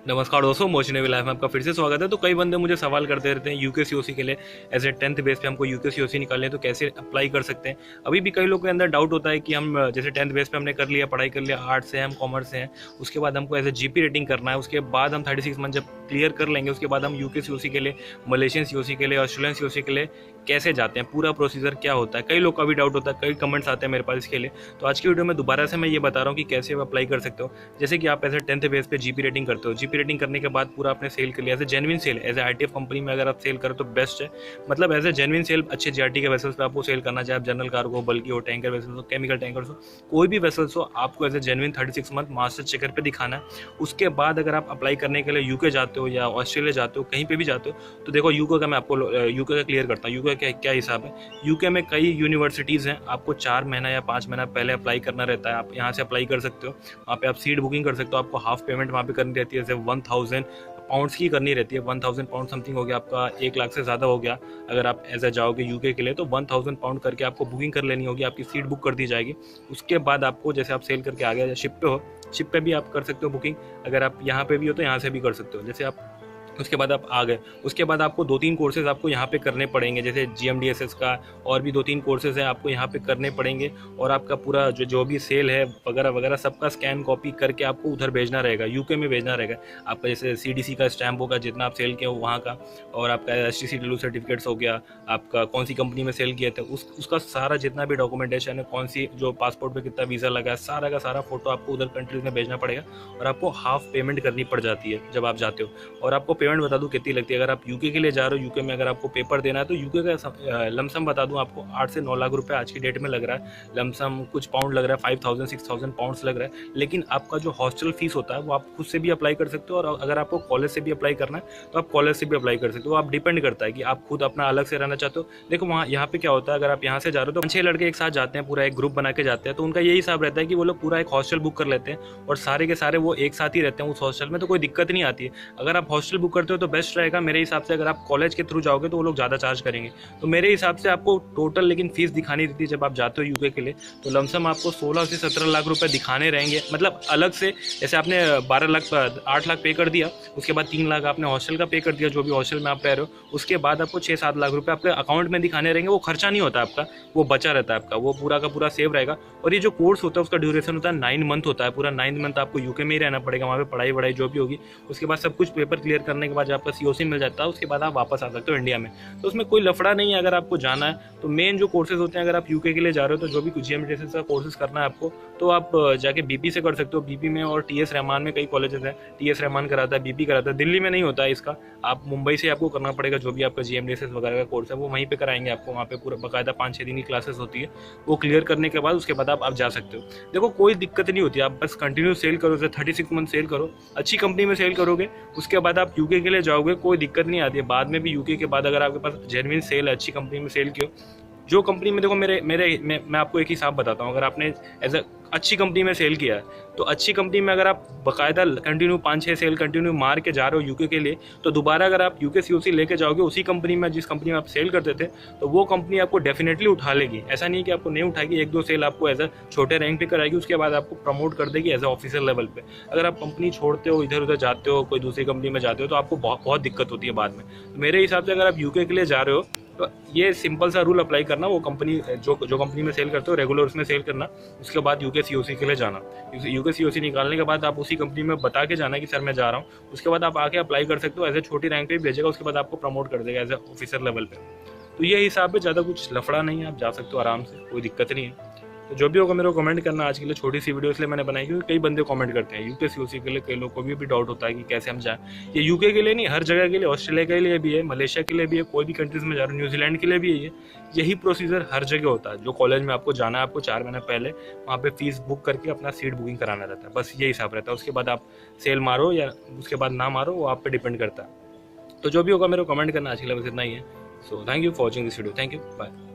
नमस्कार दोस्तों, मोशनरी लाइफ में आपका फिर से स्वागत है। तो कई बंदे मुझे सवाल करते रहते हैं यूके सीओसी के लिए एज ए 10th बेस पे हमको यूके सीओसी निकालने हैं तो कैसे अप्लाई कर सकते हैं। अभी भी कई लोगों के अंदर डाउट होता है कि हम जैसे 10th बेस पे हमने कर लिया, पढ़ाई कर लिया, आर्ट्स से हम कॉमर्स से हैं, उसके बाद हमको एज ए जीपी रेटिंग करना है, उसके बाद हम 36 मंथ जब क्लियर कर लेंगे उसके बाद हम यूके सीओसी के लिए, मलेशियन सीओसी के लिए, ऑस्ट्रेलियन सीओसी के लिए कैसे जाते हैं, पूरा प्रोसीजर क्या होता है। कई लोग का भी डाउट होता है, कई कमेंट्स आते हैं मेरे पास इसके लिए। तो आज की वीडियो में दोबारा से मैं ये बता रहा हूँ कि कैसे आप अप्लाई कर सकते हो। जैसे कि आप एज ए 10th बेस पे जीपी रेटिंग करते हो, जीपी रेटिंग करने के बाद पूरा आपने सेल कर लिया as a genuine sail, as a ITF company में अगर आप सेल करो तो बेस्ट है। मतलब एज ए जेन्युइन सेल अच्छे जीआरटी के वेसल्स पे आपको सेल करना, चाहे आप जनरल कार्गो हो, बल्कि हो, टैंकर वेसल्स हो, केमिकल टैंकर्स हो, कोई भी वेसल्स हो, आपको as a genuine 36 month master checker पे दिखाना है। उसके बाद अगर आप अप्लाई करने के लिए यूके जाते हो या ऑस्ट्रेलिया जाते हो, कहीं पे भी जाते हो, तो देखो यूके का मैं आपको यूके का क्लियर करता हूँ। यूके का क्या हिसाब है, यूके में कई यूनिवर्सिटीज़ हैं, आपको 4 महीना या 5 महीना पहले अप्लाई करना रहता है। आप यहाँ से अप्लाई कर सकते हो, वहाँ पे आप सीट बुकिंग कर सकते हो। आपको हाफ पेमेंट वहाँ पे करनी रहती है, जैसे 1000 पाउंड्स की करनी रहती है। 1000 पाउंड समथिंग हो गया, आपका 1 लाख से ज़्यादा हो गया। अगर आप ऐसा जाओगे यूके के लिए तो 1000 पाउंड करके आपको बुकिंग कर लेनी होगी, आपकी सीट बुक कर दी जाएगी। उसके बाद आपको जैसे आप सेल करके आ गए, शिप पे हो, शिप पे भी आप कर सकते हो बुकिंग। अगर आप यहाँ पे भी हो तो यहाँ से भी कर सकते हो। जैसे आप उसके बाद आप आ गए, उसके बाद आपको 2-3 कोर्सेज़ आपको यहाँ पे करने पड़ेंगे, जैसे जीएमडीएसएस का और भी 2-3 कोर्सेज़ हैं आपको यहाँ पे करने पड़ेंगे। और आपका पूरा जो भी सेल है वगैरह वगैरह सबका स्कैन कॉपी करके आपको उधर भेजना रहेगा, यूके में भेजना रहेगा। आपका जैसे सीडीसी का स्टैम्प होगा जितना आप सेल किए हो वहाँ का, और आपका एसटीसीडब्ल्यू सर्टिफिकेट्स हो गया, आपका कौन सी कंपनी में सेल किए थे उसका सारा जितना भी डॉक्यूमेंटेशन है, कौन सी जो पासपोर्ट पर कितना वीज़ा लगा है, सारा का सारा फोटो आपको उधर कंट्रीज में भेजना पड़ेगा। और आपको हाफ पेमेंट करनी पड़ जाती है जब आप जाते हो। और आपको पेमेंट बता दूं कितनी लगती है। अगर आप यूके के लिए जा रहे हो, यूके में अगर आपको पेपर देना है तो यूके का लमसम बता दूं आपको 8 से 9 लाख रुपए आज की डेट में लग रहा है। लमसम कुछ पाउंड लग रहा है, 5000-6000 पाउंड्स लग रहा है। लेकिन आपका जो हॉस्टल फीस होता है वो आप खुद से भी अप्लाई कर सकते हो, और अगर आपको कॉलेज से भी अप्लाई करना है तो आप कॉलेज से भी अप्लाई कर सकते हो। आप डिपेंड करता है कि आप खुद अपना अलग से रहना चाहते हो। देखो वहाँ यहाँ पे क्या होता है, अगर आप यहाँ से जा रहे हो तो 6 लड़के एक साथ जाते हैं, पूरा एक ग्रुप बना के जाते हैं, तो उनका यही हिसाब रहता है कि वो लोग पूरा एक हॉस्टल बुक कर लेते हैं और सारे के सारे वो एक साथ ही रहते हैं उस हॉस्टल में, तो कोई दिक्कत नहीं आती है। अगर आप हॉस्टल बुक करते हो तो बेस्ट रहेगा मेरे हिसाब से। अगर आप कॉलेज के थ्रू जाओगे तो वो लोग ज़्यादा चार्ज करेंगे। तो मेरे हिसाब से आपको टोटल लेकिन फीस दिखानी रहती है जब आप जाते हो यूके के लिए, तो लमसम आपको 16 से 17 लाख रुपए दिखाने रहेंगे। मतलब अलग से, जैसे आपने 12 लाख 8 लाख पे कर दिया, उसके बाद 3 लाख आपने हॉस्टल का पे कर दिया, जो भी हॉस्टल में आप रह रहे हो, उसके बाद आपको 6-7 लाख रुपए आपके अकाउंट में दिखाने रहेंगे। वो खर्चा नहीं होता आपका, वो बचा रहता है आपका, वो पूरा का पूरा सेव रहेगा। और ये जो कोर्स होता है उसका ड्यूरेशन होता है 9 मंथ होता है। पूरा 9 मंथ आपको यूके में ही रहना पड़ेगा, वहाँ पे पढ़ाई वढ़ाई जो भी होगी। उसके बाद सब कुछ पेपर क्लियर करने के बाद जब आपका सीओसी मिल जाता है उसके बाद आप वापस आ सकते हो इंडिया में। तो उसमें कोई लफड़ा नहीं है अगर आपको जाना है तो। मेन जो कोर्सेज होते हैं, अगर आप यूके के लिए जा रहे हो तो जो भी जीएमडीएसएस का कोर्सेज करना है आपको, तो आप जाके बीपी से कर सकते हो। बीपी में और टीएस रहमान में कई कॉलेजेस हैं, टीएस रहमान कराता है, बीपी कराता है। दिल्ली में नहीं होता है इसका, आप मुंबई से आपको करना पड़ेगा। जो भी आपका जीएमडीएसएस वगैरह का कोर्स है वो वहीं पे कराएंगे आपको। वहाँ पे पूरा बाकायदा 5-6 दिन की क्लासेस होती है, वो क्लियर करने के बाद उसके बाद आप जा सकते हो। देखो कोई दिक्कत नहीं होती, आप बस कंटिन्यू सेल करो, 36 मंथ सेल करो, अच्छी कंपनी में सेल करोगे, उसके बाद आप यूके के लिए जाओगे, कोई दिक्कत नहीं आती है। बाद में भी यूके के बाद अगर आपके पास जेन्युइन सेल है, अच्छी कंपनी में सेल किया, जो कंपनी में, देखो मैं आपको एक हिसाब बताता हूँ। अगर आपने एज अ अच्छी कंपनी में सेल किया है तो अच्छी कंपनी में अगर आप बाकायदा कंटिन्यू 5-6 सेल कंटिन्यू मार के जा रहे हो यूके के लिए, तो दोबारा अगर आप यूके सीओसी लेके जाओगे उसी कंपनी में जिस कंपनी में आप सेल करते थे, तो वो कंपनी आपको डेफिनेटली उठा लेगी। ऐसा नहीं कि आपको नहीं उठाएगी, 1-2 सेल आपको एज अ छोटे रैंक पे कराएगी, उसके बाद आपको प्रमोट कर देगी एज अ ऑफिसर लेवल पे। अगर आप कंपनी छोड़ते हो, इधर उधर जाते हो, कोई दूसरी कंपनी में जाते हो, तो आपको बहुत दिक्कत होती है बाद में। तो मेरे हिसाब से अगर आप यूके के लिए जा रहे हो तो ये सिंपल सा रूल अप्लाई करना, वो कंपनी जो कंपनी में सेल करते हो रेगुलर उसमें सेल करना, उसके बाद यूके सीओसी के लिए जाना। यूके सीओसी निकालने के बाद आप उसी कंपनी में बता के जाना कि सर मैं जा रहा हूँ, उसके बाद आप आके अप्लाई कर सकते हो। एज ए छोटी रैंक पे भेजेगा, उसके बाद आपको प्रमोट कर देगा एज ए ऑफिसर लेवल पे। तो ये हिसाब है, ज़्यादा कुछ लफड़ा नहीं है, आप जा सकते हो आराम से, कोई दिक्कत नहीं है। तो जो भी होगा मेरे को कमेंट करना। आज के लिए छोटी सी वीडियो इसलिए मैंने बनाई क्योंकि कई बंदे कमेंट करते हैं यूके सीओसी के लिए, कई लोगों को भी डाउट होता है कि कैसे हम जाएं। ये यूके के लिए नहीं, हर जगह के लिए, ऑस्ट्रेलिया के लिए भी है, मलेशिया के लिए भी है, कोई भी कंट्रीज में जा रहे हो, न्यूजीलैंड के लिए भी है। यही प्रोसीजर हर जगह होता है। जो कॉलेज में आपको जाना है, आपको 4 महीना पहले वहाँ पे फीस बुक करके अपना सीट बुकिंग कराना रहता है, बस ये हिसाब रहता है। उसके बाद आप सेल मारो या उसके बाद ना मारो, वो आप पे डिपेंड करता है। तो जो भी होगा मेरे को कमेंट करना। आज के लिए बस इतना ही है। So thank you for watching this video, thank you, bye.